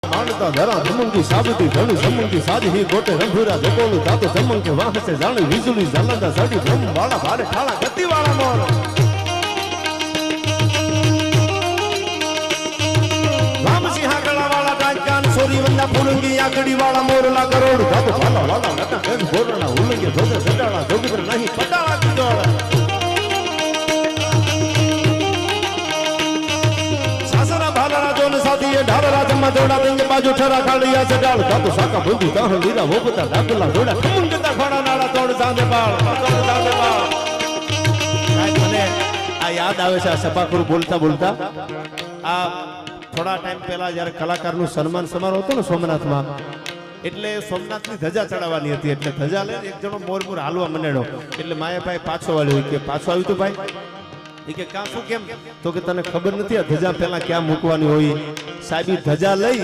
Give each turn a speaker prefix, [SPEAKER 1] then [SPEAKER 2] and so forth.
[SPEAKER 1] मानता धरा जमंगी साबती धन जमंगी साजी ही गोटे रंभुरा जकोलू तातो जमंगे वाह से जाने विजुली जलंदा साडी ब्रह्म वाला भारे ठाला गति वाला मोर राम सिंह गला वाला डाकान सोरी वंदा पुरंगी आकड़ी वाला मोरला करोड़ तातो वाला वाला नटा गज बोरना उलंगे धोजे सडाला जोगित्र नहीं पटाला किजोड़ साथी ये ढालरा जम्मा जोड़ा देंगे बाजू ठरा खालिया से डाल तो साका बुद्धि कहां लीरा वो पता डाकला जोड़ा मुंगता खड़ा नाला तोड़ सादे बाल મને આ યાદ આવે છે આ સભાખુર બોલતા બોલતા આ થોડા ટાઈમ પહેલા જ્યારે કલાકારનું સન્માન સમારોહ હતો ને સોમનાથમાં એટલે સોમનાથની ધજા ચડાવવાની હતી એટલે ધજા લઈને એક જણો મોરમોર હાલવા મંડ્યો એટલે માયાભાઈ પાછો વાળ્યો કે પાછો આવ્યું તો ભાઈ કે કાં શું કેમ તો કે તને ખબર નથી આ ધજા પહેલા ક્યાં મૂકવાની હોય સાહેબ ધજા લઈ